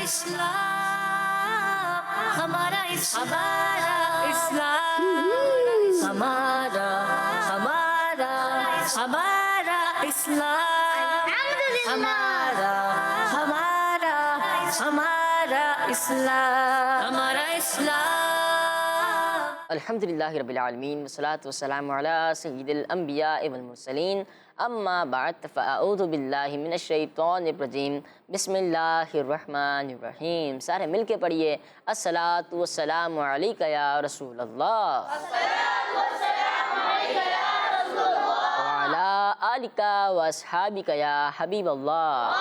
اسلام ہمارا اسلام ہمارا ہمارا اسلام ہمارا اسلام الحمدللہ رب العالمین والصلاة والسلام علی سید الانبیاء والمرسلین اما بعد فاعوذ باللہ من الشیطان الرجیم بسم اللہ الرحمن الرحیم۔ سارے مل کے پڑھیے الصلاۃ والسلام علیک یا رسول اللہ وعلی آلک واصحابک یا حبیب اللہ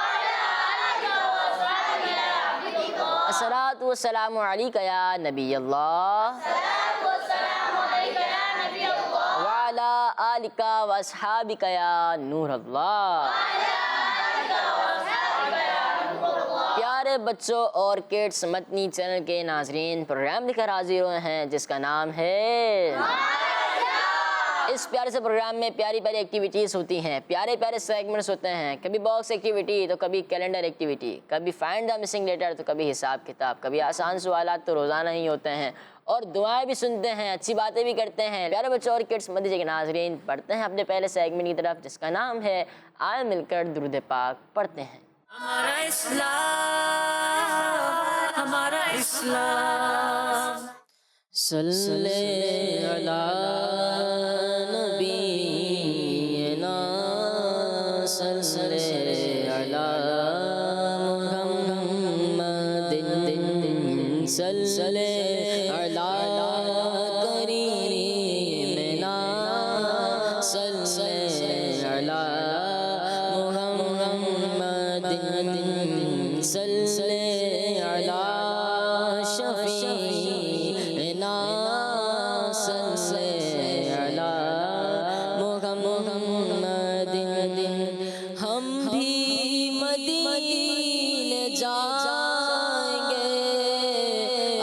الصلاۃ والسلام علیک یا نبی اللہ وعلی آلک واصحابک یا نور اللہ۔ پیارے بچوں اور کڈس مدنی چینل کے ناظرین، پروگرام لے کر حاضر ہوئے ہیں جس کا نام ہے اس پیارے سے پروگرام میں پیاری پیاری ایکٹیویٹیز ہوتی ہیں، پیارے پیارے سیگمنٹس ہوتے ہیں، کبھی باکس ایکٹیویٹی تو کبھی کیلنڈر ایکٹیویٹی، کبھی فائنڈ دا مسنگ لیٹر تو کبھی حساب کتاب، کبھی آسان سوالات تو روزانہ ہی ہوتے ہیں، اور دعائیں بھی سنتے ہیں، اچھی باتیں بھی کرتے ہیں۔ پیارے بچوں اور کڈس مدنی کے ناظرین، پڑھتے ہیں اپنے پہلے سیگمنٹ کی طرف جس کا نام ہے آئے مل کر درود پاک پڑھتے ہیں۔ ہمارا اسلام صلی علی نبینا صلی علی محمد صلی علی کریمنا صلی علی محمد صلی علی شفیعنا صلی علی محمد۔ ہم بھی مدینے جائیں گے،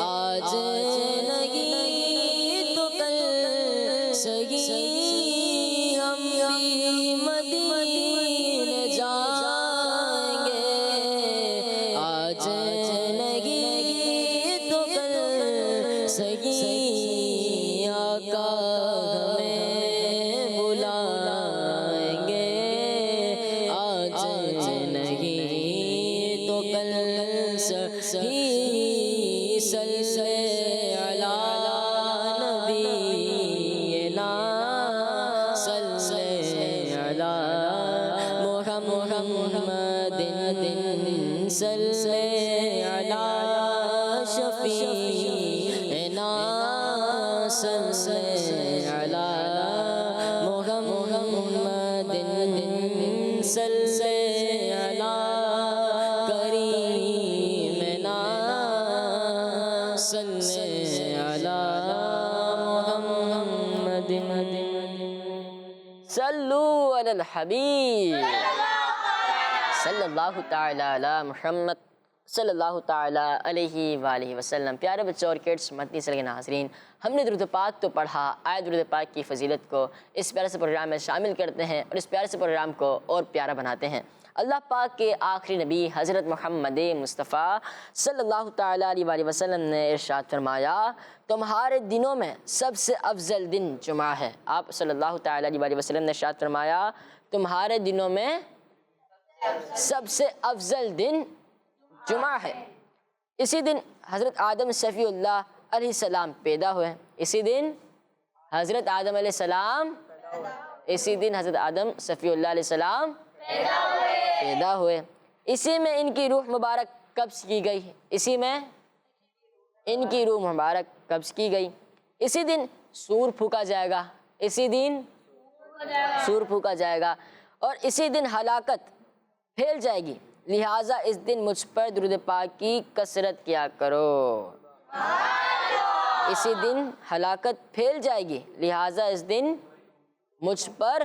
آج نہیں تو کل سہی، ہم بھی مدینے جائیں گے، آج نہیں تو کل سہی، آقا ہمیں بلائیں گے، آج نہیں تو کل سہی، صلی علی نبینا صلی علی محمد صلی علی شفیعنا صلی علی محمد صلی علی کریمنا صلی علی محمد۔ صلو علی الحبیب صلی اللہ تعالی علی محمد صلی اللہ تعالی علیہ وآلہ وسلم۔ پیارے بچوں اور کڈس مدنی چینل کے ناظرین، ہم نے درود پاک تو پڑھا، آئے درود پاک کی فضیلت کو اس پیارے سے پروگرام میں شامل کرتے ہیں اور اس پیارے سے پروگرام کو اور پیارا بناتے ہیں۔ اللہ پاک کے آخری نبی حضرت محمد مصطفیٰ صلی اللہ تعالی علیہ وآلہ وسلم نے ارشاد فرمایا، تمہارے دنوں میں سب سے افضل دن جمعہ ہے۔ آپ صلی اللہ تعالی علیہ وآلہ وسلم نے ارشاد فرمایا، تمہارے دنوں میں سب سے افضل دن جمعہ ہے۔ اسی دن حضرت آدم صفی اللہ علیہ السلام پیدا ہوئے، اسی دن حضرت آدم علیہ السلام حضرت آدم صفی اللہ علیہ السلام پیدا ہوئے۔ اسی میں ان کی روح مبارک قبض کی گئی، اسی میں ان کی روح مبارک قبض کی گئی۔ اسی دن سور پھونکا جائے گا، اسی دن سور پھونکا جائے گا، اور اسی دن ہلاکت پھیل جائے گی، لہٰذا اس دن مجھ پر درود پاک کی کثرت کیا کرو۔ اسی دن ہلاکت پھیل جائے گی، لہٰذا اس دن مجھ پر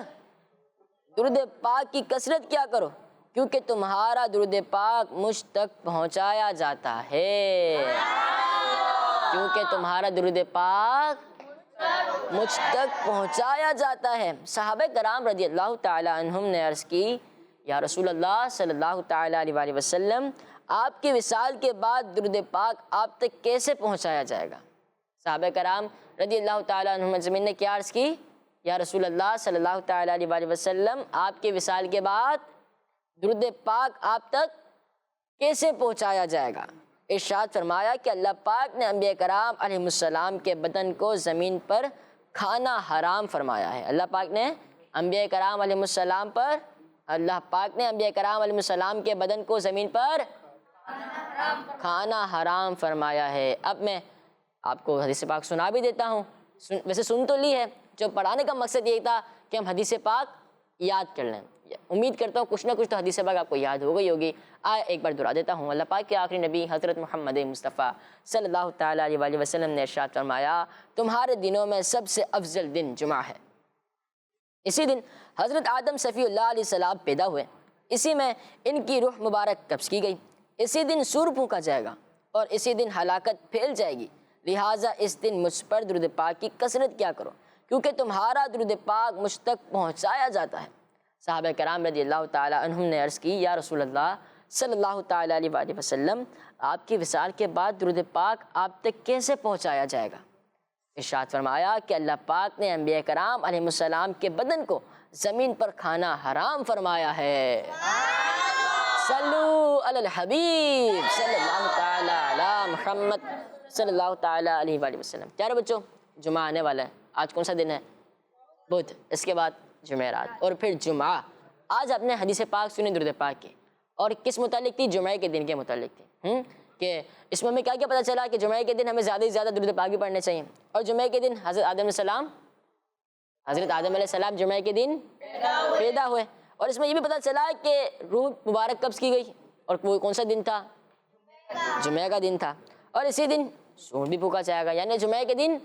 درود پاک کی کثرت کیا کرو، کیونکہ تمہارا درود پاک مجھ تک پہنچایا جاتا ہے، کیونکہ تمہارا درود پاک مجھ تک پہنچایا جاتا ہے۔ صحابہ کرام رضی اللہ تعالی عنہم نے عرض کی، یا رسول اللہ صلی اللہ تعالی علیہ وسلم، آپ کی وصال کے بعد درود پاک آپ تک کیسے پہنچایا جائے گا؟ صحابہ کرام رضی اللہ تعالیٰ عنہم اجمعین نے کیا عرض کی؟ یا رسول اللہ صلی اللہ تعالیٰ علیہ وآلہ وسلم آپ کے وصال کے بعد درود پاک آپ تک کیسے پہنچایا جائے گا؟ ارشاد فرمایا کہ اللہ پاک نے انبیاء کرام علیہ السلام کے بدن کو زمین پر کھانا حرام فرمایا ہے۔ اللہ پاک نے انبیاء کرام علیہ السلام پر کے بدن کو زمین پر کھانا حرام فرمایا ہے۔ اب میں آپ کو حدیث پاک سنا بھی دیتا ہوں، ویسے سن تو لی ہے، جو پڑھانے کا مقصد یہ تھا کہ ہم حدیث پاک یاد کر لیں۔ امید کرتا ہوں کچھ نہ کچھ تو حدیث پاک آپ کو یاد ہو گئی ہوگی۔ ایک بار دہرا دیتا ہوں۔ اللہ پاک کے آخری نبی حضرت محمد مصطفیٰ صلی اللہ تعالیٰ علیہ وآلہ وسلم نے ارشاد فرمایا، تمہارے دنوں میں سب سے افضل دن جمعہ ہے۔ اسی دن حضرت آدم صفی اللہ علیہ السلام پیدا ہوئے، اسی میں ان کی روح مبارک قبض کی گئی، اسی دن سور پھونکا جائے گا اور اسی دن ہلاکت پھیل جائے گی، لہٰذا اس دن مجھ پر درود پاک کی کثرت کیا کرو، کیونکہ تمہارا درود پاک مجھ تک پہنچایا جاتا ہے۔ صحابہ کرام رضی اللہ تعالیٰ عنہم نے عرض کی، یا رسول اللہ صلی اللہ تعالیٰ علیہ وآلہ وسلم آپ کی وصال کے بعد درود پاک آپ تک کیسے پہنچایا جائے گا؟ ارشاد فرمایا کہ اللہ پاک نے انبیاء کرام علیہ السلام کے بدن کو زمین پر کھانا حرام فرمایا ہے۔ صلو علی الحبیب صلی اللہ تعالیٰ علی محمد صلی اللہ تعالیٰ علیہ وآلہ وسلم۔ پیارے بچوں، جمعہ آنے والا ہے۔ آج کون سا دن ہے؟ بدھ، اس کے بعد جمعرات اور پھر جمعہ۔ آج آپ نے حدیث پاک سنی درود پاک کی، اور کس متعلق تھی؟ جمعہ کے دن کے متعلق تھی کہ اس میں ہمیں کیا پتہ چلا کہ جمعہ کے دن ہمیں زیادہ سے زیادہ درود پاک بھی پڑھنے چاہیے، اور جمعہ کے دن حضرت آدم علیہ السلام جمعہ کے دن پیدا ہوئے، اور اس میں یہ بھی پتہ چلا کہ روح مبارک قبض کی گئی، اور وہ کون سا دن تھا؟ جمعہ کا دن تھا، اور اسی دن سور بھی پھونکا جائے گا، یعنی جمعہ کے دن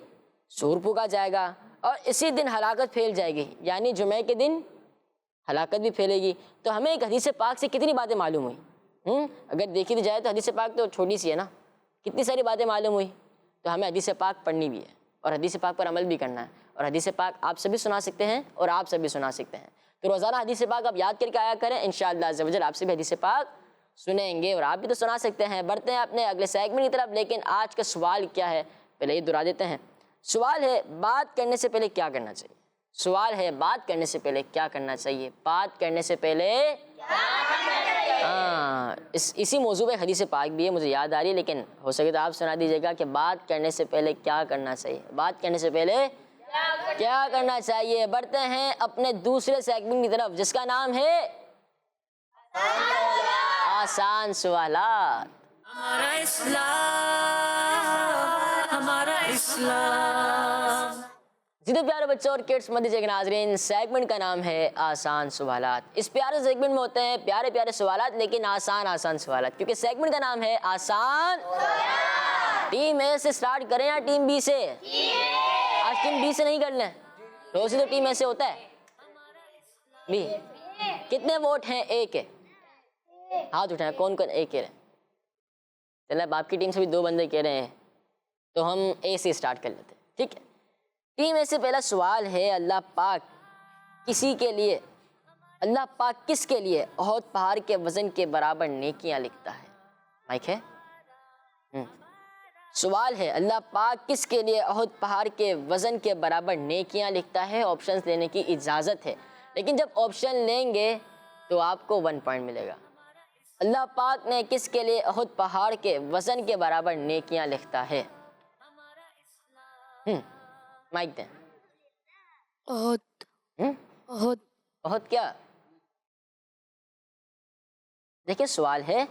سور پھونکا جائے گا، اور اسی دن ہلاکت پھیل جائے گی، یعنی جمعہ کے دن ہلاکت بھی پھیلے گی۔ تو ہمیں ایک حدیث پاک سے کتنی باتیں معلوم ہوئی؟ اگر دیکھی تو جائے تو حدیث پاک تو چھوٹی سی ہے نا، کتنی ساری باتیں معلوم ہوئی۔ تو ہمیں حدیث پاک پڑھنی بھی ہے اور حدیث پاک پر عمل بھی کرنا ہے، اور حدیث پاک آپ سے بھی سنا سکتے ہیں اور آپ سے بھی سنا سکتے ہیں۔ تو روزانہ حدیث پاک آپ یاد کر کے آیا کریں، انشاءاللہ عز و جل آپ سے بھی حدیث پاک سنیں گے اور آپ بھی تو سنا سکتے ہیں۔ بڑھتے ہیں اپنے اگلے سیگمنٹ کی طرف، لیکن آج کا سوال کیا ہے پہلے یہ دہرا دیتے ہیں۔ سوال ہے، بات کرنے سے پہلے کیا کرنا چاہیے؟ سوال ہے، بات کرنے سے پہلے کیا کرنا چاہیے؟ بات کرنے سے پہلے اسی موضوع پہ حدیث پاک بھی ہے، مجھے یاد آ رہی ہے، لیکن ہو سکے تو آپ سنا دیجیے گا کہ بات کرنے سے پہلے کیا کرنا چاہیے؟ بات کرنے سے پہلے کیا کرنا چاہیے؟ بڑھتے ہیں اپنے دوسرے سیگمنٹ کی طرف، جس کا نام ہے آسان سوالات۔ ہمارا اسلام، ہمارا اسلام۔ جی تو پیارے بچوں اور کڈس مدرسے کے ناظرین، سیگمنٹ کا نام ہے آسان سوالات۔ اس پیارے سیگمنٹ میں ہوتے ہیں پیارے پیارے سوالات، لیکن آسان سوالات، کیونکہ سیگمنٹ کا نام ہے آسان سوالات۔ ٹیم اے سے سٹارٹ کریں یا ٹیم بی سے؟ آج ٹیم بی سے نہیں کر لیں، روز ہی تو ٹیم اے سے ہوتا ہے۔ بی کتنے ووٹ ہیں اے کے؟ ہاتھ اٹھائیں، کون کون اے کہہ رہے ہیں؟ چلیں آپ کی ٹیم سے بھی 2 بندے کہہ رہے ہیں، تو ہم اے سے سٹارٹ کر لیتے ہیں، ٹھیک ہے؟ ٹیم اے سے پہلا سوال ہے، اللہ پاک کس کے لیے احد پہاڑ کے وزن کے برابر نیکیاں لکھتا ہے؟ مائک ہے؟ سوال ہے، اللہ پاک کس کے لیے احد پہاڑ کے وزن کے برابر نیکیاں لکھتا ہے؟ آپشنز لینے کی اجازت ہے، لیکن جب آپشن لیں گے تو آپ کو 1 پوائنٹ ملے گا۔ اللہ پاک نے کس کے لیے احد پہاڑ کے وزن کے برابر نیکیاں لکھتا ہے؟ مائک دیں۔ احد کیا؟ دیکھیں سوال ہے،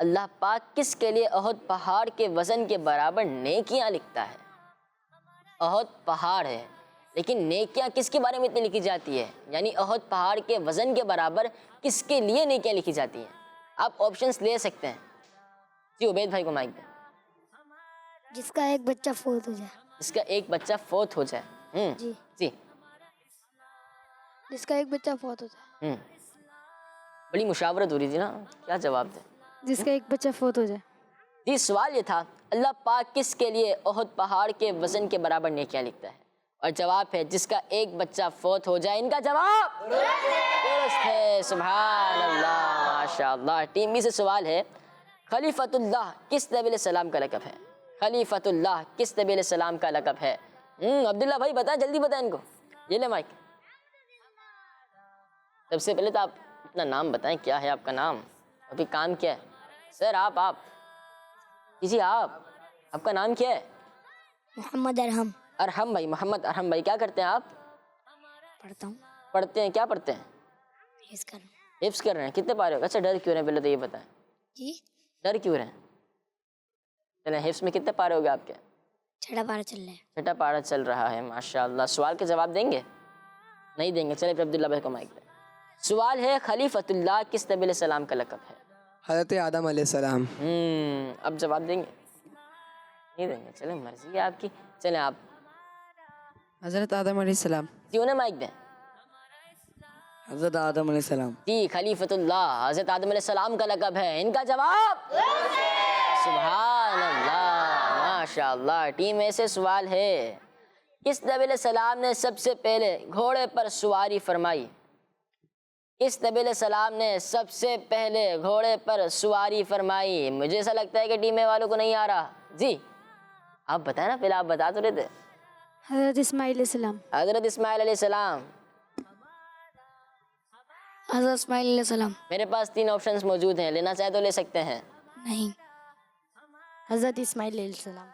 اللہ پاک کس کے لیے احد پہاڑ کے وزن کے برابر نیکیاں لکھتا ہے؟ احد پہاڑ ہے، لیکن نیکیاں کس کے بارے میں اتنی لکھی جاتی ہے؟ یعنی احد پہاڑ کے وزن کے برابر کس کے لیے نیکیاں لکھی جاتی ہیں؟ آپ آپشنز لے سکتے ہیں۔ جی عبید بھائی کو مائک دیں۔ جس کا ایک بچہ فوت ہو جائے۔ جس کا ایک بچہ فوت ہو جائے۔ جی جی جس کا ایک بچہ فوت ہو جائے۔ بڑی مشاورت ہو رہی تھی نا، کیا جواب دیں؟ جس کا ایک بچہ فوت ہو جائے۔ جی سوال یہ تھا، اللہ پاک کس کے لیے احد پہاڑ کے وزن کے برابر نیکیاں لکھتا ہے؟ اور جواب ہے جس کا ایک بچہ فوت ہو جائے۔ ان کا جواب درست ہے، سبحان اللہ، ماشاء اللہ۔ ٹیم بی سے سوال ہے، خلیفۃ اللہ کس نبی علیہ السلام کا لقب ہے؟ خلیفۃ اللہ کس نبی علیہ السلام کا لقب ہے؟ عبداللہ بھائی بتائیں، جلدی بتائیں ان کو. یہ لے مائک. سب سے پہلے تو آپ اپنا نام بتائیں، کیا ہے آپ کا نام، ابھی کام کیا ہے؟ سر آپ جی آپ کا نام کیا ہے؟ محمد ارحم. ارحم بھائی، محمد ارحم بھائی. کیا کرتے ہیں آپ؟ پڑھتا ہوں. پڑھتے ہیں. کیا پڑھتے ہیں؟ حفظ کر. حفظ کر رہے ہیں. کتنے پارے ہو گئے؟ اچھا ڈر کیوں رہے ہیں پہلے تو یہ بتائیں. جی ڈر کیوں رہے ہیں؟ چلیں حفظ میں کتنے پارے ہو گئے آپ کے؟ 6 پارا چل رہا ہے. 6 پارا چل رہا ہے. ماشاءاللہ. سوال کے جواب دیں گے؟ نہیں دیں گے. چلیں پھر عبداللہ بھائی کو مائک دیں. سوال ہے خلیفۃ اللہ کس نبی علیہ السلام کا لقب ہے؟ حضرت آدم علیہ السلام. اب جواب دیں گے؟ نہیں دیں گے. چلیں مرضی ہے آپ کی. چلیں آپ حضرت آدم علیہ السلام. کیوں نہ مائک دیں. حضرت آدم علیہ السلام. جی خلیفۃ اللہ حضرت آدم علیہ السلام کا لقب ہے. ان کا جواب سبحان اللہ. ماشاءاللہ. ٹیم اے سے سوال ہے، کس نبی علیہ السلام نے سب سے پہلے گھوڑے پر سواری فرمائی؟ کس نبی علیہ السلام نے سب سے پہلے گھوڑے پر سواری فرمائی؟ مجھے ایسا لگتا ہے کہ ٹیم اے والوں کو نہیں آ رہا. جی آپ بتائیں نا، پہلے آپ بتا تو رہے تھے. حضرت اسماعیل علیہ السلام. حضرت اسماعیل علیہ السلام. حضرت اسماعیل علیہ السلام. میرے پاس 3 آپشنز موجود ہیں، لینا چاہے تو لے سکتے ہیں. نہیں. حضرت اسماعیل علیہ السلام.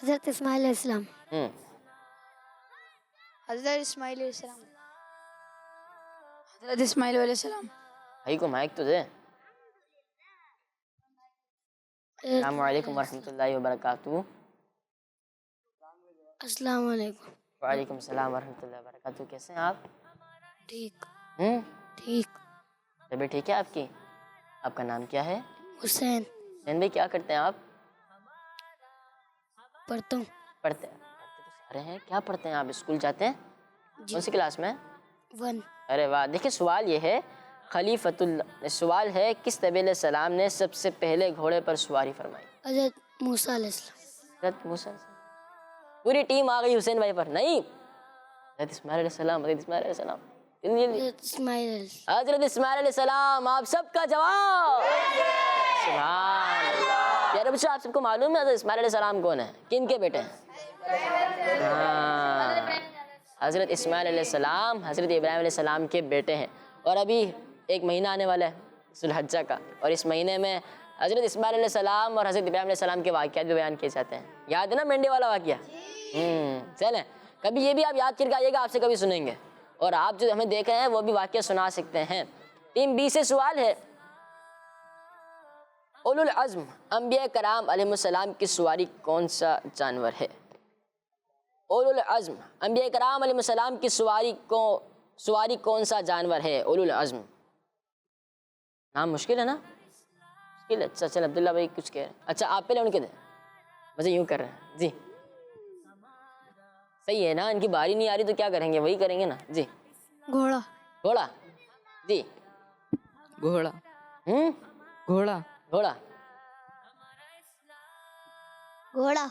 حضرت اسماعیل علیہ السلام. حضرت اسماعیل علیہ السلام. حضرت اسماعیل علیہ السلام. بھائی کو مائک تو دے. السلام علیکم ورحمۃ اللہ وبرکاتہ. السلام علیکم. وعلیکم السلام ورحمۃ اللہ وبرکاتہ. کیسے ہیں آپ؟ ٹھیک. ٹھیک. طبیعت ٹھیک ہے آپ کی؟ آپ کا نام کیا ہے؟ حسین. حسین بھائی کیا کرتے ہیں آپ؟ پڑھتا ہوں. پڑھتے ہیں. پڑھتے تو سارے ہیں. کیا پڑھتے ہیں آپ؟ اسکول جاتے ہیں؟ کون سی کلاس میں؟ 1. ارے واہ. دیکھیں سوال یہ ہے، خلیفۃ اللہ، سوال ہے کس نبی علیہ السلام نے سب سے پہلے گھوڑے پر سواری فرمائی؟ حضرت موسیٰ علیہ السلام. حضرت موسیٰ علیہ السلام. پوری ٹیم آ گئی حسین بھائی پر. نہیں، حضرت اسماعیل علیہ السلام. حضرت اسماعیل علیہ السلام. حضرت اسماعیل علیہ السلام. حضرت اسماعیل علیہ السلام. آپ سب کا جواب سبحان اللہ. پیارے بچوں، آپ سب کو معلوم ہے حضرت اسماعیل علیہ السلام کون ہے، کن کے بیٹے ہیں؟ حضرت اسماعیل علیہ السلام حضرت ابراہیم علیہ السلام کے بیٹے ہیں. اور ابھی ایک مہینہ آنے والا ہے ذو الحجہ کا، اور اس مہینے میں حضرت اسماعیل علیہ السلام اور حضرت ابراہیم علیہ السلام کے واقعات بھی بیان کیے جاتے ہیں. یاد ہے نا مینڈے والا واقعہ؟ چلیں کبھی یہ بھی آپ یاد کر کے آئیے گا، آپ سے کبھی سنیں گے، اور آپ جو ہمیں دیکھ رہے ہیں وہ بھی واقعہ سنا سکتے ہیں. ٹیم بی سے سوال ہے، اولو العزم انبیاء کرام علیہ السلام کی سواری کون سا جانور ہے؟ اولو العزم انبیاء کرام علیہ السلام کی سواری کون سا جانور ہے؟ اولو العزم. نام مشکل ہے نا؟ مشکل ہے. اچھا چل عبداللہ بھائی کچھ کہہ رہے ہیں. اچھا آپ پہلے ان کے دیں، مجھے یوں کر رہے ہیں. جی صحیح ہے نا، ان کی باری نہیں آ رہی تو کیا کریں گے، وہی کریں گے نا. جی گھوڑا. گھوڑا. جی گھوڑا. گھوڑا. گھوڑا. گھوڑا.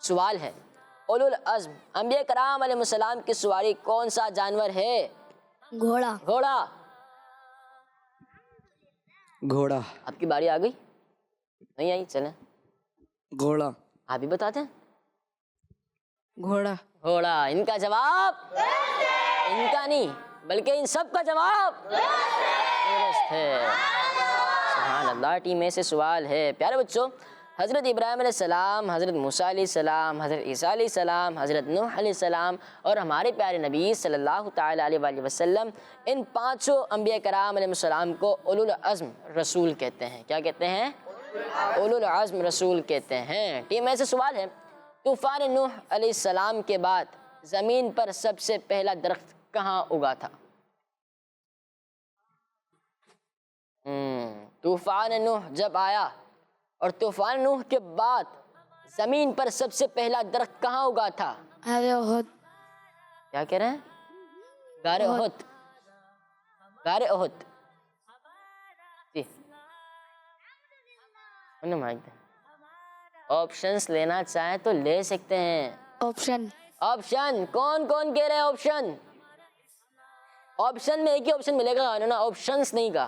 سوال ہے، اولو العزم انبیاء کرام علیہ السلام کی سواری کون سا جانور ہے؟ گھوڑا. گھوڑا. گھوڑا. آپ کی باری آ گئی؟ نہیں آئی؟ چلیں گھوڑا. آپ بھی بتاتے ہیں. گھوڑا. گھوڑا. ان کا جواب، ان کا نہیں بلکہ ان سب کا جواب درست ہے. سبحان اللہ. ٹیم میں سے سوال ہے. پیارے بچوں، حضرت ابراہیم علیہ السلام، حضرت موسیٰ علیہ السلام، حضرت عیسیٰ علیہ السلام، حضرت نوح علیہ السلام اور ہمارے پیارے نبی صلی اللہ تعالیٰ علیہ وآلہ وسلم، ان 5 انبیاء کرام علیہ السلام کو اولو العزم رسول کہتے ہیں. کیا کہتے ہیں؟ اولو العزم رسول کہتے ہیں. ٹیم میں سے سوال ہے، طوفان نوح علیہ السلام کے بعد زمین پر سب سے پہلا درخت کہاں اگا تھا؟ طوفان نوح جب آیا اور طوفان نوح کے بعد زمین پر سب سے پہلا درخت کہاں اگا تھا؟ احد. کیا کہہ رہے ہیں؟ غار احد. غار احد. جی آپشنز لینا چاہیں تو لے سکتے ہیں. آپشن. آپشن کون کون کہہ رہے ہیں؟ آپشن. آپشن میں ایک ہی آپشن ملے گا، آپشنز نہیں کا.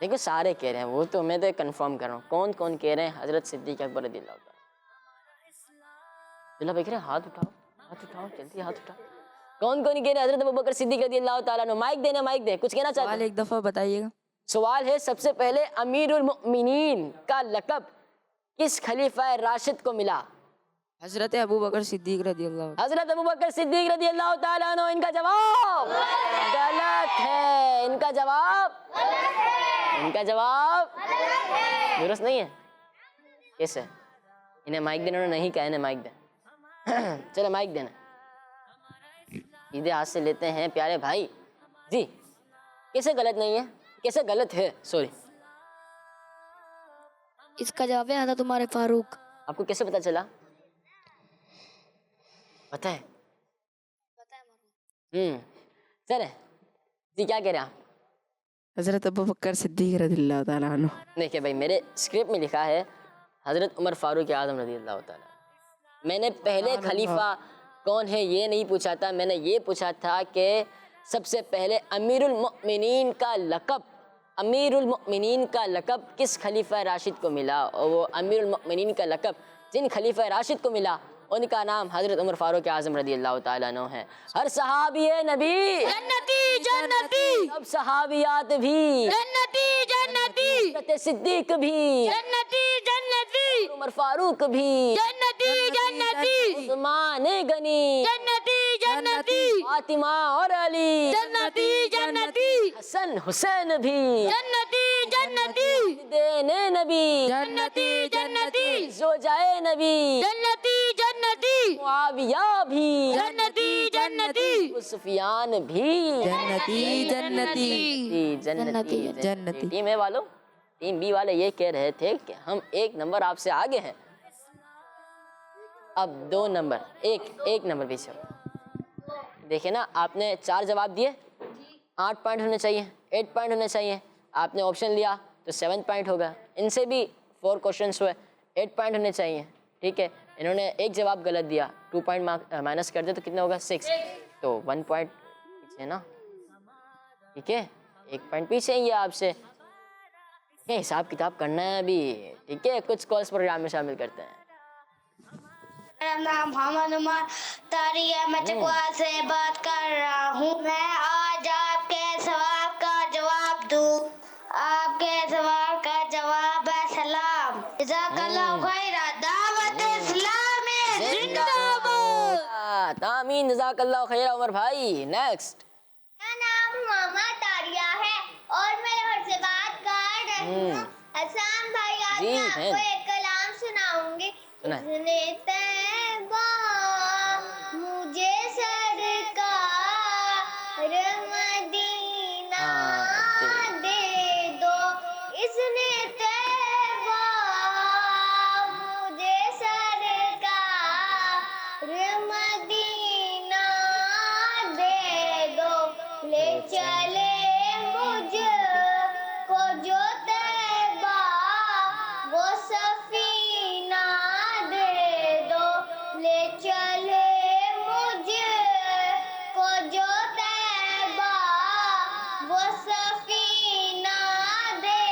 دیکھو سارے کہہ رہے ہیں، وہ تو میں تو کنفرم کر رہا ہوں کون کون کہہ رہے ہیں حضرت صدیق اکبر رضی اللہ تعالیٰ۔ اللہ بھائی کہہ رہے ہیں ہاتھ اٹھاؤ جلدی ہاتھ اٹھاؤ، کون کون کہہ رہے ہیں حضرت ابوبکر صدیق رضی اللہ تعالیٰ عنہ؟ مائک دینا، مائک دے، کچھ کہنا چاہتے سوال ہیں؟ ایک دفعہ بتائیے گا۔ سوال ہے سب سے پہلے امیر المؤمنین کا لقب کس خلیفہ راشد کو ملا؟ حضرت ابوبکر صدیق رضی اللہ عنہ۔ حضرت ابوبکر صدیق رضی اللہ تعالیٰ عنہ۔ ان کا جواب غلط ہے، ان کا جواب درست نہیں ہے۔ کیسے؟ انہیں مائک دینا، انہوں نے نہیں کہا انہیں مائک دیں۔ چلو مائک دینا، سیدھے ہاتھ سے لیتے ہیں پیارے بھائی جی۔ کیسے غلط نہیں ہے، کیسے غلط ہے؟ سوری، اس کا جواب ہے حضرت عمر فاروق۔ آپ کو کیسے پتا چلا؟ پتا ہے؟ چلے جی، کیا کہہ رہے ہیں آپ؟ حضرت ابوبکر صدیق رضی اللہ تعالیٰ عنہ۔ دیکھیں بھائی، میرے اسکرپٹ میں لکھا ہے حضرت عمر فاروق اعظم رضی اللہ تعالیٰ۔ میں نے پہلے خلیفہ کون ہے یہ نہیں پوچھا تھا، میں نے یہ پوچھا تھا کہ سب سے پہلے امیر المؤمنین کا لقب کس خلیفہ راشد کو ملا؟ اور وہ امیر المؤمنین کا لقب جن خلیفہ راشد کو ملا ان کا نام حضرت عمر فاروق اعظم رضی اللہ تعالیٰ عنہ ہے۔ ہر صحابی نبی جنتی، سب صحابیات بھی جنتی، حضرت صدیق بھی، جنتی، عمر فاروق بھی، جنتی، عثمان غنی، جنتی، فاطمہ اور علی، جنتی، حسن حسین بھی، جنتی، دین نبی، جنتی، زوجائے نبی، جنتی، معاویہ بھی، جنتی، سفیان بھی، جنتی۔ ٹیم اے والوں، ٹیم بی والے یہ کہہ رہے تھے کہ ہم ایک نمبر آپ سے آگے ہیں، اب 2 نمبر، ایک نمبر پیچھے ہو۔ دیکھیں نا، آپ نے 4 جواب دیے، 8 پوائنٹ ہونے چاہیے، 8 پوائنٹ ہونے چاہیے۔ آپ نے آپشن لیا تو 7 پوائنٹ ہوگا، ان سے بھی 4 کوشچنس ہوئے، 8 پوائنٹ ہونے چاہیے، ٹھیک ہے۔ انہوں نے ایک جواب غلط دیا، 2 پوائنٹ مائنس کر دے تو کتنا ہوگا؟ 6، تو 1 پوائنٹ پیچھے نا، ٹھیک ہے، 1 پوائنٹ پیچھے ہی ہے آپ سے۔ حساب کتاب کرنا ہے ابھی، ٹھیک ہے، کچھ کالس پروگرام میں شامل کرتے ہیں۔ میرا نام محمد عمر طاری ہے، میں چکوال سے بات کر رہا ہوں۔ میں آج آپ کے سوال کا جواب دوں۔ آپ کے سوال کا جواب ہے سلام۔ جزاک اللہ خیر، دعوت اسلامی زندہ باد۔ آمین، جزاک اللہ خیر عمر بھائی۔ نیکسٹ۔ میرا نام محمد طاریہ ہے اور میں لاہور سے بات کر رہی ہوں۔ حسان بھائی، آج میں آپ کو ایک کلام سناؤں گی۔ اذن طیبہ مجھے سرکار مدینہ دے دو، اذن طیبہ مجھے سرکار مدینہ دے دو، لے چلے مجھ کو جو طیبہ وہ سفینہ دے دو، لے چلے مجھ کو جو طیبہ وہ سفینہ دے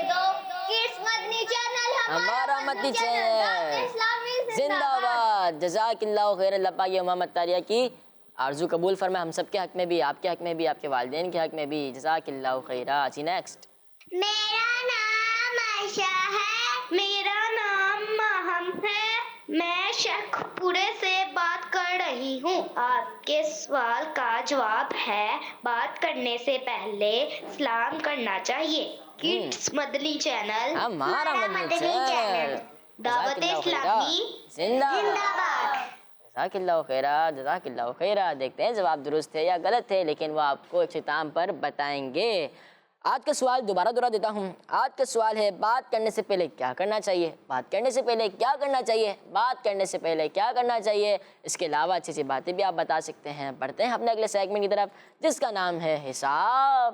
دو۔ کس مدنی چینل ہمارا مدنی چینل زندہ باد۔ جزاک اللہ خیر، اللہ پاک محمد طاریہ کی آرزو قبول فرمائے، ہم سب کے حق میں بھی، آپ کے حق میں بھی، آپ کے والدین کے حق میں بھی۔ جزاک اللہ خیر۔ جی نیکسٹ۔ میرا نام عائشہ ہے، میرا نام ماہم ہے، میں شیخ پورے سے بات کر رہی ہوں۔ آپ کے سوال کا جواب ہے بات کرنے سے پہلے سلام کرنا چاہیے۔ کڈس مدنی چینل، ہمارا مدنی چینل، دعوت اسلامی زندہ باد۔ جزاک اللہ خیرہ، جزاک اللہ خیرہ۔ دیکھتے ہیں جواب درست ہے یا غلط ہے، لیکن وہ آپ کو اختتام پر بتائیں گے۔ آج کا سوال دوبارہ دہرا دیتا ہوں۔ آج کا سوال ہے بات کرنے سے پہلے کیا کرنا چاہیے؟ بات کرنے سے پہلے کیا کرنا چاہیے؟ بات کرنے سے پہلے کیا کرنا چاہیے؟ اس کے علاوہ اچھی سی باتیں بھی آپ بتا سکتے ہیں۔ بڑھتے ہیں اپنے اگلے سیگمنٹ کی طرف، جس کا نام ہے حساب۔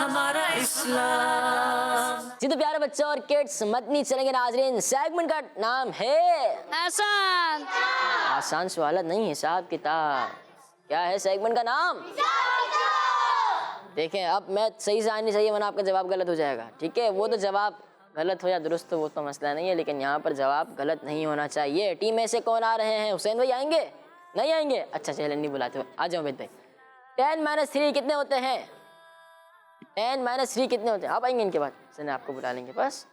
ہمارا اسلام۔ جی تو پیارے بچوں اور کڈس مدنی چینل کے ناظرین، سیگمنٹ کا نام ہے آسان آسان سوالات نہیں، حساب کتاب۔ کیا ہے سیگمنٹ کا نام؟ دیکھیں اب میں صحیح سے آنی چاہیے ورنہ آپ کا جواب غلط ہو جائے گا، ٹھیک ہے؟ وہ تو جواب غلط ہو یا درست ہو وہ تو مسئلہ نہیں ہے، لیکن یہاں پر جواب غلط نہیں ہونا چاہیے۔ ٹیم میں سے کون آ رہے ہیں؟ حسین بھائی آئیں گے؟ نہیں آئیں گے؟ اچھا چلیں نہیں بلاتے، آ جاؤ عبید بھائی۔ 10 - 3 کتنے ہوتے ہیں؟ 10 - 3 کتنے ہوتے ہیں؟ آپ آئیں گے ان کے بعد؟ چلیں آپ کو بلا لیں گے بس۔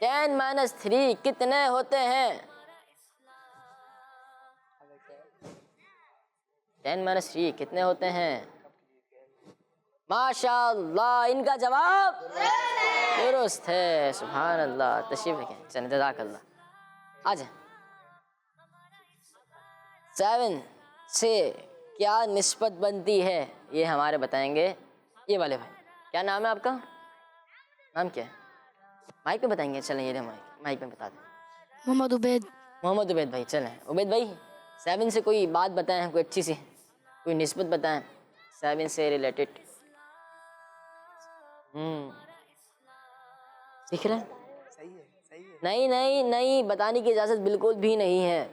10 - 3 کتنے ہوتے ہیں؟ 10 - 3 کتنے ہوتے ہیں؟ ماشاء اللہ ان کا جواب درست ہے، سبحان اللہ۔ تشریف رکھیں، چلیں جزاک اللہ۔ آ جائیں۔ 7 سے کیا نسبت بنتی ہے؟ یہ ہمارے بتائیں گے یہ والے بھائی۔ کیا نام ہے آپ کا؟ نام کیا ہے؟ مائک پہ بتائیں گے؟ چلیں یہ مائک پہ بتا دیں۔ محمد عبید۔ محمد عبید بھائی، چلیں عبید بھائی 7 سے کوئی بات بتائیں، کوئی اچھی سی کوئی نسبت بتائیں 7 سے ریلیٹڈ۔ سیکھ رہے ہیں؟ نہیں بتانے کی اجازت بالکل بھی نہیں ہے۔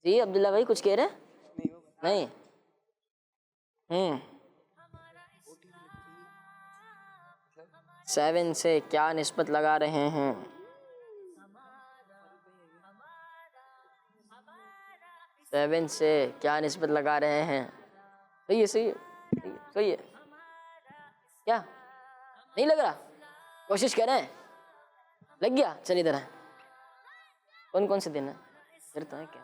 جی عبداللہ بھائی کچھ کہہ رہے ہیں؟ نہیں۔ 7 سے کیا نسبت لگا رہے ہیں؟ سیون سے کیا نسبت لگا رہے ہیں؟ صحیح ہے کیا نہیں لگ رہا؟ کوشش کریں، لگ گیا؟ چلیے ادھر کون سے دن ہے؟ پھر تو ہے کیا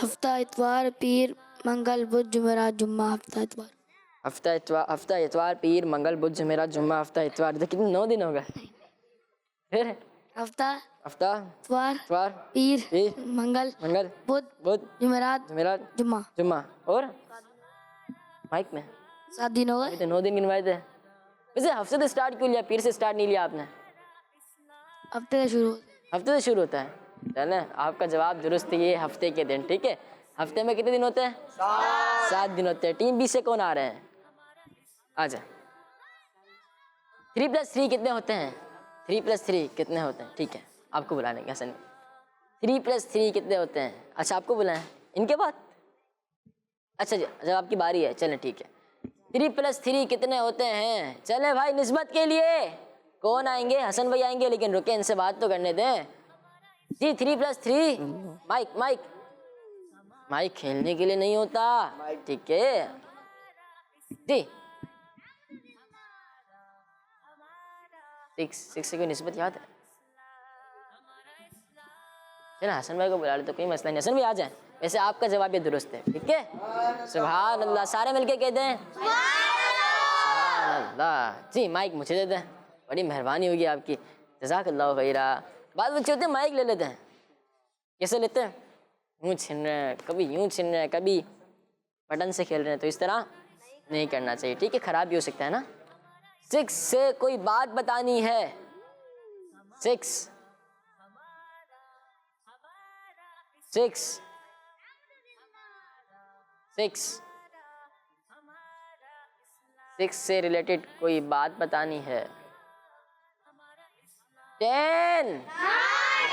ہفتہ اتوار پیر منگل بدھ جمعرات جمعہ۔ ہفتہ اتوار پیر منگل بدھ جمعرات جمعہ۔ ہفتہ اتوار کتنے 9 دن ہو گئے؟ پھر ہفتہ ہفتہ اتوار پیر منگل بدھ جمعرات جمعہ۔ اور مائک میں 7 دن ہو گئے۔ ابھی تو 9 دن گنوائے تھے۔ ویسے ہفتے سے اسٹارٹ کیوں لیا، پیر سے اسٹارٹ نہیں لیا آپ نے؟ ہفتے سے شروع ہوتا ہفتے سے شروع ہوتا ہے۔ چلیں آپ کا جواب درست ہے، یہ ہفتے کے دن، ٹھیک ہے؟ ہفتے میں کتنے دن ہوتے ہیں؟ 7 دن ہوتے ہیں۔ ٹیم بی سے کون آ رہے ہیں؟ آ جائیں۔ 3 + 3 کتنے ہوتے ہیں؟ 3 + 3 کتنے ہوتے ہیں؟ ٹھیک ہے آپ کو بلانے گے حسن۔ 3 + 3 کتنے ہوتے ہیں؟ اچھا آپ کو بلائیں ان کے بعد؟ اچھا جی جب آپ کی باری ہے چلیں ٹھیک ہے۔ 3 + 3 کتنے ہوتے ہیں؟ چلیں بھائی نسبت کے لیے کون آئیں گے؟ حسن بھائی آئیں گے، لیکن رکیں ان سے بات تو کرنے دیں جی۔ 3 + 3 مائک کھیلنے کے لیے نہیں ہوتا، ٹھیک ہے جی۔ 6 سے کوئی نسبت یاد ہے؟ چلیں حسن بھائی کو بلا لے تو کوئی مسئلہ نہیں، حسن بھائی آ جائیں۔ ویسے آپ کا جواب یہ درست ہے، ٹھیک ہے؟ سبحان اللہ، سارے مل کے کہتے ہیں سبحان اللہ جی۔ مائک مجھے دے دیں، بڑی مہربانی ہوگی آپ کی، جزاک اللہ خیرہ۔ بعض بچے ہوتے ہیں مائک لے لیتے ہیں، کیسے لیتے ہیں؟ یوں چھن رہے ہیں، کبھی یوں چھن رہے ہیں، کبھی بٹن سے کھیل رہے ہیں، تو اس طرح نہیں کرنا چاہیے، ٹھیک ہے؟ خراب بھی ہو سکتا ہے نا۔ 6 سے کوئی بات بتانی ہے۔ 6 سے ریلیٹڈ کوئی بات بتانی ہے۔ 10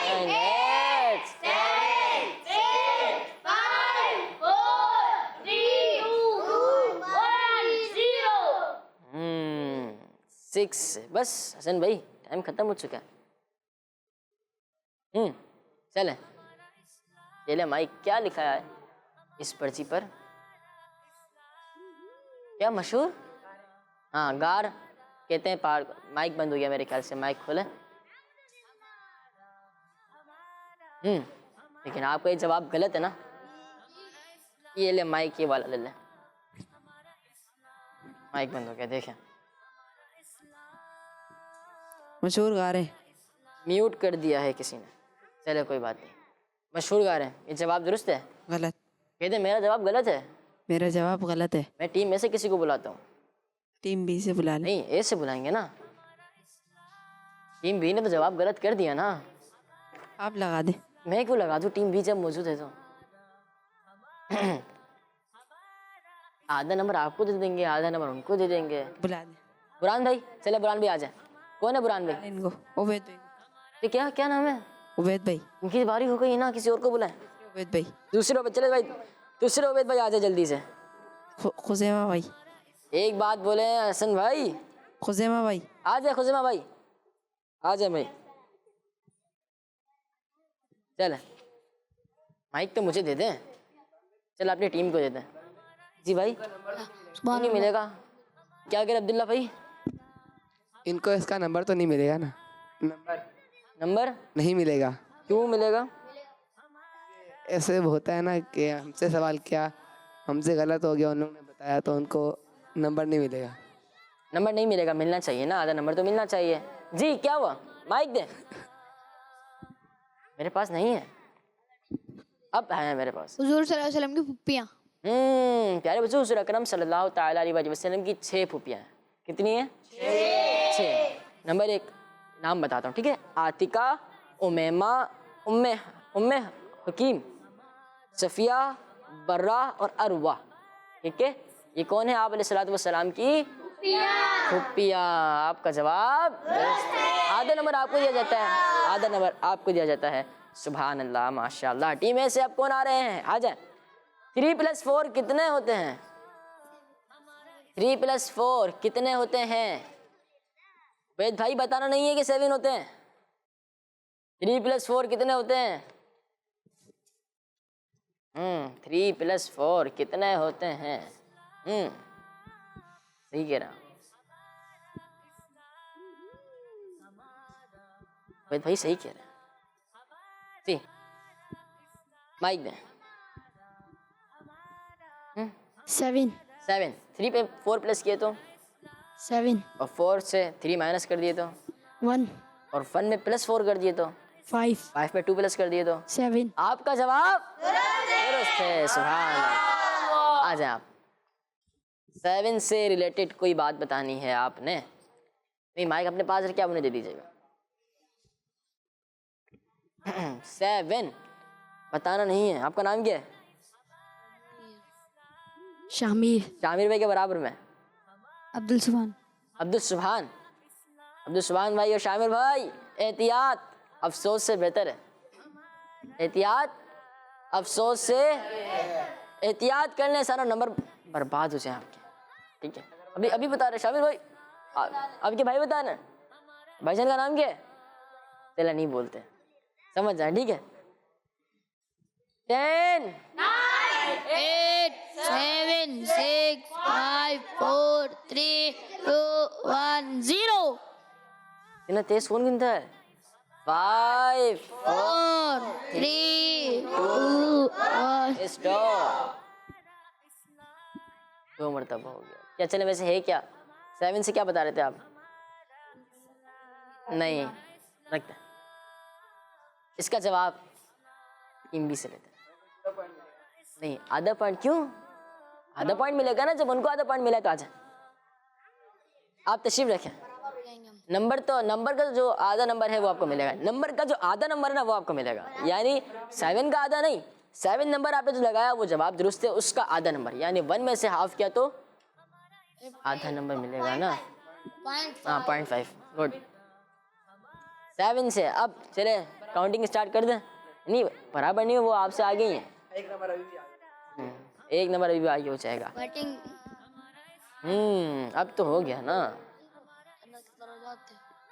9 8 6 بس حسن بھائی ٹائم ختم ہو چکا ہے۔ چلیں یہ لے مائک، کیا لکھا ہے اس پرچی پر؟ کیا مشہور؟ ہاں گار کہتے ہیں پہاڑ۔ مائک بند ہو گیا میرے خیال سے، مائک کھولیں۔ لیکن آپ کا یہ جواب غلط ہے نا، یہ لے مائک یہ والا لے لیں۔ مائک بند ہو گیا، دیکھیں مشہور گا رہے میوٹ کر دیا ہے کسی نے، چلے کوئی بات نہیں۔ مشہور گا رہے ہیں، یہ جواب درست ہے؟ غلط۔ کہتے ہیں میرا جواب غلط ہے، میرا جواب غلط ہے۔ میں ٹیم میں سے کسی کو بلاتا ہوں۔ ٹیم بی سے بلا لیں۔ نہیں اے سے بلائیں گے نا، ٹیم بی نے تو جواب غلط کر دیا نا۔ آپ لگا دیں۔ میں کیوں لگا دوں؟ ٹیم بی جب موجود ہے تو آدھا نمبر آپ کو دے دیں گے، آدھا نمبر ان کو دے دیں گے۔ بلا دیں برہان بھائی، چلے برہان بھائی آ جائیں۔ کون ہے برہان بھائی؟ ان کو۔ عبید بھائی۔ یہ کیا نام ہے؟ عبید بھائی۔ ان کی باری ہو گئی نا، کسی اور کو بلائیں۔ عبید بھائی۔ دوسرے عبید، چلے بھائی دوسرے عبید بھائی آ جائے جلدی سے۔ خزیمہ بھائی۔ ایک بات بولے حسن بھائی. خزیمہ بھائی. آ جائے خزیمہ بھائی, آ جائے بھائی. چل مائک تو مجھے دے دیں, چل اپنی ٹیم کو دے دیں. جی بھائی کیوں نہیں ملے گا؟ کیا کہہ رہے عبداللہ بھائی؟ ان کو اس کا نمبر تو نہیں ملے گا نا. نمبر نہیں ملے گا. کیوں ملے گا؟ ایسے ہوتا ہے نا کہ ہم سے سوال کیا, ہم سے غلط ہو گیا, ان لوگوں نے بتایا تو ان کو نمبر نہیں ملے گا. نمبر نہیں ملے گا, ملنا چاہیے نا, آدھا نمبر تو ملنا چاہیے. جی کیا ہوا؟ مائک دیں. میرے پاس نہیں ہے, اب ہے میرے پاس. حضور صلی اللہ علیہ وسلم کی پھپھیاں. پیارے بچوں, حضور اکرم صلی اللہ تعالیٰ علیہ وسلم کی 6 پھوپھیاں ہیں. کتنی ہیں؟ 6. نمبر 1 نام بتاتا ہوں, ٹھیک ہے. عاتقہ, امیمہ, ام حکیم, صفیہ, برہ اور عروہ. ٹھیک ہے, یہ کون ہے؟ آپ علیہ السلام کی پھوپھیاں. آپ کا جواب آدھا نمبر آپ کو دیا جاتا ہے, آدھا نمبر آپ کو دیا جاتا ہے. سبحان اللہ, ماشاء اللہ. ٹیم اے سے اب کون آ رہے ہیں؟ آ جائیں. 3+4 کتنے ہوتے ہیں؟ 3+4 کتنے ہوتے ہیں؟ وید بھائی بتانا نہیں ہے کہ 7 ہوتے ہیں. 3+4 کتنے ہوتے ہیں؟ 3+4 کتنے ہوتے ہیں؟ صحیح کہہ رہا ہوں وید بھائی, صحیح کہہ رہے ہیں. جی مائک دیں. 7. 7. 3 پہ 4 پلس کیے تو 7. اور 4 سے 3 مائنس کر دیے تو 1. اور 1 میں +4 کر دیے تو 5. 5 پہ 2 پلس کر دیے تو 7. آپ کا جواب درست ہے. سبحان اللہ. آ جائیں آپ. 7 سے ریلیٹڈ کوئی بات بتانی ہے آپ نے. نہیں, مائک اپنے پاس رکھے, آپ انہیں دے دیجیے گا. 7 بتانا نہیں ہے. آپ کا نام کیا ہے؟ شامیر. شامیر بھائی کے برابر میں عبدالسبحان. عبدالسبحان. عبدالسبحان بھائی اور شامر بھائی, احتیاط افسوس سے بہتر ہے. احتیاط افسوس سے, احتیاط کر لیں, سارا نمبر برباد ہو جائیں آپ کے. ٹھیک ہے, ابھی بتا رہے شامر بھائی, آپ کے بھائی بتا رہے بھائی جان کا نام کیا ہے؟ چلا نہیں بولتے, سمجھ جائیں. ٹھیک ہے. 10 8 7 6 5 4 3 2 1 0. اتنا تیز کون گنتا ہے؟ 5 4 3 2 1. اسٹاپ. 2 مرتبہ ہو گیا. کیا چلے ویسے ہے کیا؟ 7 سے کیا بتا رہے تھے آپ؟ نہیں رکھتے. اس کا جواب ٹیم بی سے لیتے ہیں. نہیں, آدھا پوائنٹ. کیوں آدھا پوائنٹ ملے گا نا, جب ان کو آدھا پوائنٹ ملا تو آ جائیں. آپ تشریف رکھیں. نمبر کا جو آدھا نمبر ہے وہ آپ کو ملے گا. نمبر کا جو آدھا نمبر ہے نا وہ آپ کو ملے گا, یعنی 7 کا آدھا نہیں. 7 نمبر آپ نے جو لگایا وہ جواب درست ہے, اس کا آدھا نمبر, یعنی 1 میں سے ہاف کیا تو آدھا نمبر ملے گا نا. ہاں 0.5. گڈ. 7 سے اب چلے کاؤنٹنگ اسٹارٹ کر دیں. نہیں برابر نہیں, وہ آپ سے آگے ہی ہیں. ایک نمبر ابھی بھی آگے ہو جائے گا. اب تو ہو گیا نا.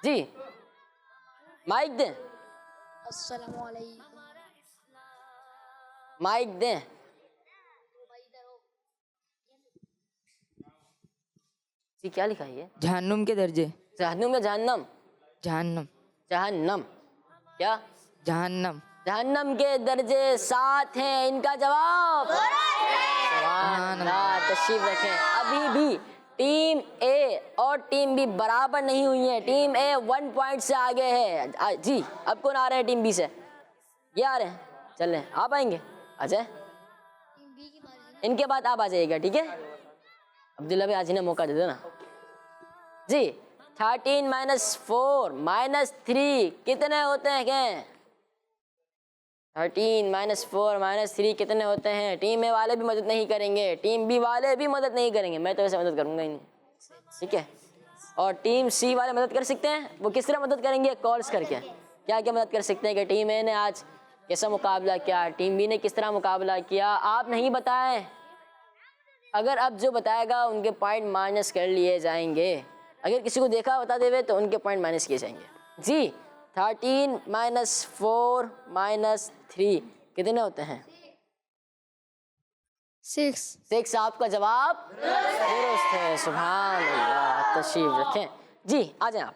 جی مائک دیں. السلام علیکم. مائک دیں. جی کیا لکھا ہے یہ؟ جہنم کے درجے. جہنم یا جہنم؟ جہنم. جہنم. کیا؟ جہنم. جہنم کے درجے 7 ہیں. ان کا جواب سبحان اللہ. تشریف رکھیں. ابھی بھی ٹیم اے اور ٹیم بی برابر نہیں ہوئی ہیں. ٹیم اے 1 پوائنٹ سے آگے ہے. جی اب کون آ رہے ہیں ٹیم بی سے؟ یہ آ رہے ہیں. چل رہے ہیں, آپ آئیں گے, آ جائیں. ان کے بعد آپ آ جائیے گا. ٹھیک ہے عبداللہ بھائی, آج انہیں موقع دے دو نا. جی 13 - 4 - 3 کتنے ہوتے ہیں؟ کہیں 13 - 4 - 3 کتنے ہوتے ہیں؟ ٹیم اے والے بھی مدد نہیں کریں گے, ٹیم بی والے بھی مدد نہیں کریں گے. میں تو ویسے مدد کروں گا ہی نہیں. ٹھیک ہے. اور ٹیم سی والے مدد کر سکتے ہیں. وہ کس طرح مدد کریں گے؟ کالس کر کے. کیا کیا مدد کر سکتے ہیں کہ ٹیم اے نے آج کیسا مقابلہ کیا, ٹیم بی نے کس طرح مقابلہ کیا, آپ نہیں بتائیں اگر اب جو بتائے گا ان کے پوائنٹ مائنس کر لیے جائیں گے. اگر کسی کو دیکھا بتا دے ہوئے تو ان کے پوائنٹ مائنس کیے جائیں گے. جی 13 - 4 - 3 کتنے ہوتے ہیں؟ 6. آپ کا جواب درست ہے. سبحان اللہ. تشریف رکھیں. جی آ جائیں آپ.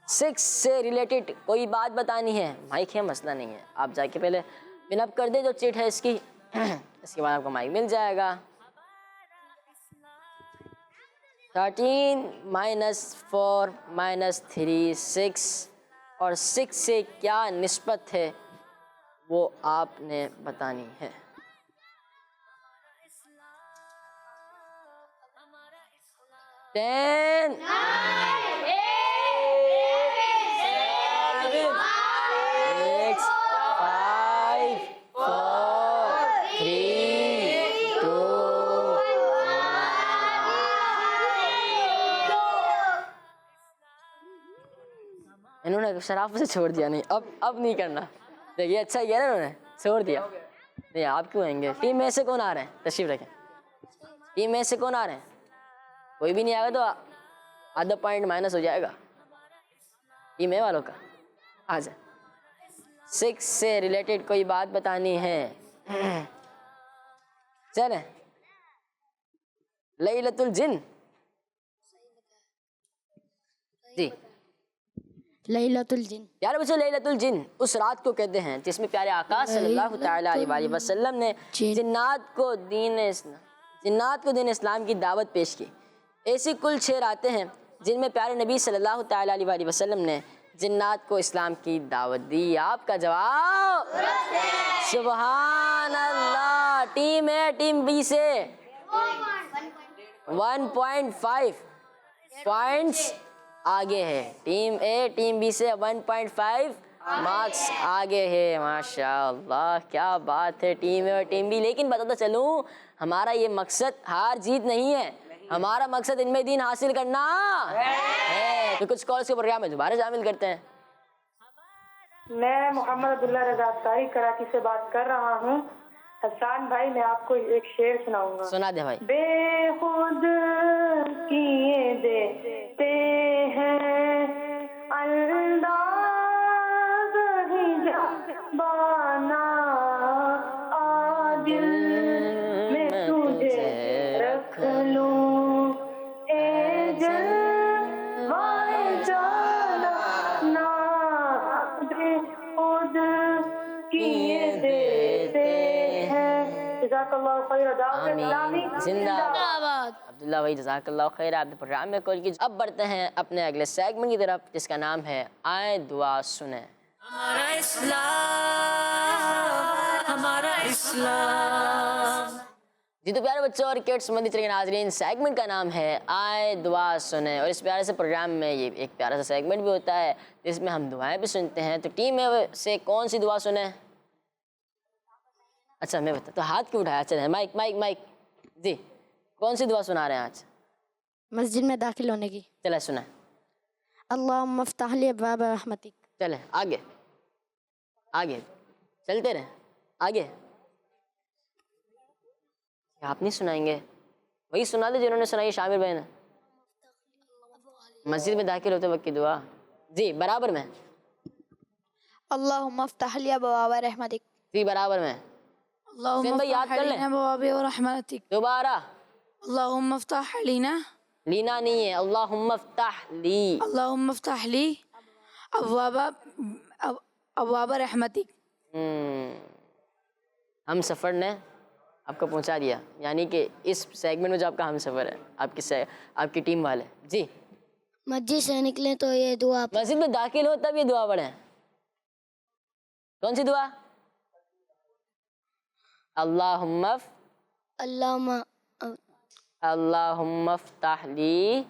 6 سے ریلیٹڈ کوئی بات بتانی ہے. مائک ہے مسئلہ نہیں ہے. آپ جا کے پہلے پن اپ کر دیں جو چٹ ہے اس کی. اس کے بعد آپ کو مائک مل جائے گا. 13 - 4 - 3 6 اور 6 سے کیا نسبت ہے وہ آپ نے بتانی ہے. Ten, 9, 8, 7, 6, 5, 4, 3, 2, 1. انہوں نے شرافت سے چھوڑ دیا. نہیں اب نہیں کرنا. دیکھیے اچھا کیا نا انہوں نے چھوڑ دیا. نہیں آپ کیوں آئیں گے؟ ٹیم میں سے کون آ رہے ہیں؟ تشریف رکھیں. ٹیم میں سے کون آ رہے ہیں؟ کوئی بھی نہیں آئے گا تو آدھا پوائنٹ مائنس ہو جائے گا ٹیم اے والوں کا. آ جائے. 6 سے ریلیٹڈ کوئی بات بتانی ہے. چلیں. لیلۃ الجن. جی لیلۃ الجن. پیارے بچوں لیلۃ الجن اس رات کو کہتے ہیں جس میں پیارے آقا صلی اللہ تعالیٰ علیہ وسلم نے جنات کو دین اسلام کی دعوت پیش کی. ایسی کل 6 راتیں ہیں جن میں پیارے نبی صلی اللہ تعالیٰ علیہ وسلم نے جنات کو اسلام کی دعوت دی. آپ کا جواب سبحان اللہ. ٹیم اے ٹیم بی سے 1.5 پوائنٹس آگے ہے. ٹیم اے ٹیم بی سے 1.5 مارکس آگے ہے. ماشاء اللہ کیا بات ہے. ٹیم اے اور ٹیم بی. لیکن بتاتا چلوں ہمارا یہ مقصد ہار جیت نہیں ہے. ہمارا مقصد ان میں دین حاصل کرنا ہے. تو کچھ کالز کے پروگرام میں دوبارہ شامل کرتے ہیں. میں محمد عبداللہ رضا افطاری کراچی سے بات کر رہا ہوں. حسان بھائی میں آپ کو ایک شعر سناؤں گا. سنا دے بھائی. بے خود کیے دیتے ہیں انداز ہی بانا عادل میں تجھے رکھ لوں اے جلوائے جانا نا بے خود کیے دیتے ہیں. جزاک اللہ خیر. دعوت اسلامی زندہ باد. عبداللہ بھائی جزاک اللہ خیر. آپ نے پروگرام میں کال کی. اب بڑھتے ہیں اپنے اگلے سیگمنٹ کی طرف جس کا نام ہے آئیں دعا سنیں. ہمارا اسلام ہمارا اسلام. جی تو پیارے بچوں اور کڈس مندی چلے ناظرین سیگمنٹ کا نام ہے آئیں دعا سنیں. اور اس پیارے سے پروگرام میں یہ ایک پیارا سا سیگمنٹ بھی ہوتا ہے جس میں ہم دعائیں بھی سنتے ہیں. تو ٹیم میں سے کون سی دعا سنیں؟ اچھا میں بتا تو ہاتھ کیوں اٹھایا؟ چلیں مائک مائک مائک. جی کون سی دعا سنا رہے ہیں آج؟ مسجد میں داخل ہونے کی. چلیں سنیں. اللہم افتح لی ابواب رحمتک. چلیں آگے آگے چلتے رہیں آگے. آپ نہیں سنائیں گے؟ وہی سنا دے جنہوں نے سنائی شامر بھائی نے. مسجد میں داخل ہوتے وقت کی دعا. جی برابر میں. اللہم افتح لی ابواب رحمتک. جی برابر میں. حسین بھائی یاد کر لیں. ابواب رحمتک. دوبارہ. اللہم افتح لینا. لینا نہیں ہے. اللہم افتح لی. اللہم افتح لی ابواب رحمتک. ہم سفر نے آپ کو پہنچا دیا. یعنی کہ اس سیگمنٹ میں جو آپ کا ہم سفر ہے آپ کی ٹیم والے. جی مسجد سے نکلیں تو یہ دعا. مسجد میں داخل ہو تب یہ دعا پڑھیں. کون سی دعا؟ اللہم افتح لی.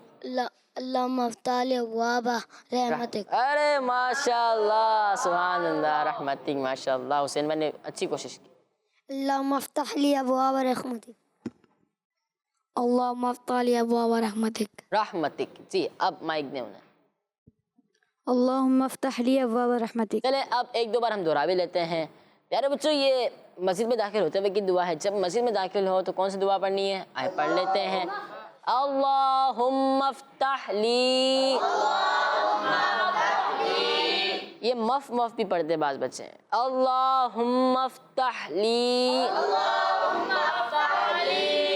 اللہم افتح لی ابواب رحمتک. ارے ماشاء اللہ سبحان اللہ رحمتک. ماشاء اللہ حسین بھائی نے اچھی کوشش کی. اللہم افتح لی ابواب رحمتک. اللہم افتح لی ابواب رحمتک. رحمتک. جی اب مائک دیں انہیں. اللہم افتح لی ابواب رحمتک. چلیں اب ایک دو بار ہم دوہرا بھی لیتے ہیں. پیارے بچوں یہ مسجد میں داخل ہوتے ہوئے کی دعا ہے. جب مسجد میں داخل ہو تو کون سی دعا پڑھنی ہے؟ آئے پڑھ لیتے ہیں. اللہم افتح لی. یہ مف بھی پڑھتے بعض بچے ہیں. اللہم افتح لی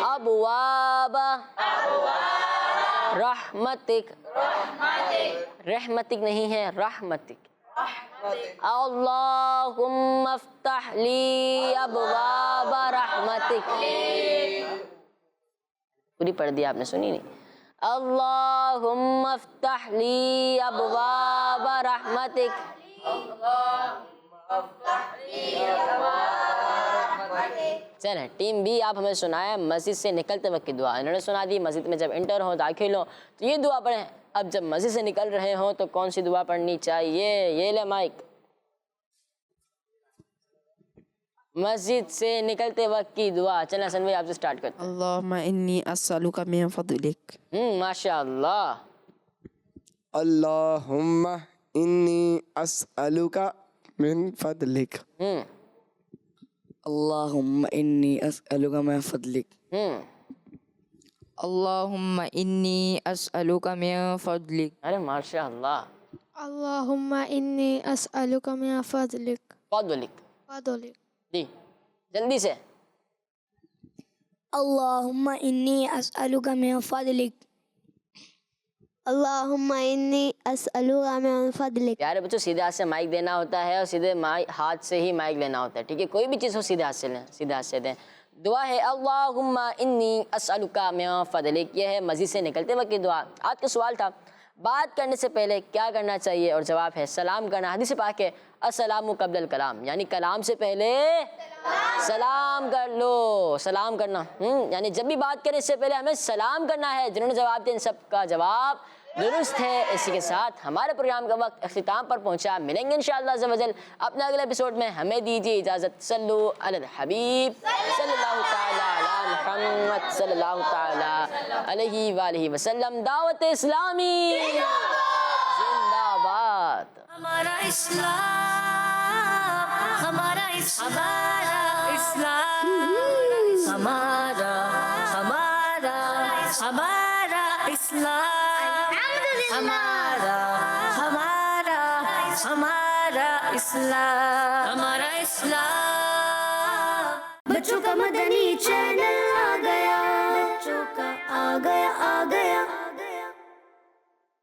ابواب رحمتک. رحمتک نہیں ہے، رحمتک. اللہم افتح لی ابواب رحمتک. پوری پڑھ دی آپ نے، سنی نہیں؟ اللہم افتح لی ابواب رحمتک. چلیں ٹیم بی، آپ ہمیں سنائیں مسجد سے نکلتے وقت کی دعا. انہوں نے سنا دی مسجد میں جب انٹر ہو داخل ہو تو یہ دعا پڑھیں. اب جب مسجد سے نکل رہے ہوں تو کون سی دعا پڑھنی چاہیے؟ یہ لے مائک. مسجد سے نکلتے وقت کی دعا. چلیں حسن بھائی آپ سے سٹارٹ کرتے ہیں. اللہم انی اسألک من فضلک. ماشاء اللہ. اللہم انی اسألک من فضلک. اللہم انی اسألک من فضلک. اللہم انی اسألک من فضلک. ارے ماشاء اللہ. اللہم انی اسألک من فضلک. فضلک. فضلک. جی جلدی سے. اللہم انی اسألک من فضلک. اللہم انی اسألک من فضلک. پیارے بچوں سیدھے ہاتھ سے مائک دینا ہوتا ہے اور سیدھے ہاتھ سے ہی مائک لینا ہوتا ہے. ٹھیک ہے، کوئی بھی چیز ہو سیدھے ہاتھ سے لیں، سیدھے ہاتھ سے دیں. دعا ہے اللہم انی اسألک من فضلک. یہ ہے مسجد سے نکلتے وقت کی دعا. آج کا سوال تھا بات کرنے سے پہلے کیا کرنا چاہیے، اور جواب ہے سلام کرنا. حدیث پاک ہے السلام قبل الکلام، یعنی کلام سے پہلے سلام کر لو. سلام کرنا یعنی جب بھی بات کریں اس سے پہلے ہمیں سلام کرنا ہے. جنہوں نے جواب دیا ان سب کا جواب درست ہے. اسی کے ساتھ ہمارے پروگرام کا وقت اختتام پر پہنچا. ملیں گے انشاءاللہ عز و جل اپنے اگلے ایپیسوڈ میں. ہمیں دیجیے اجازت. صلو علی الحبیب صلی اللہ تعالی علی محمد صلی اللہ تعالی علیہ وآلہ وسلم. دعوت اسلامی زندہ باد. ہمارا اسلام، ہمارا اسلام، ہمارا ہمارا اسلام، ہمارا اسلام، ہمارا اسلام. بچوں کا مدنی چینل آ گیا، بچوں کا آ گیا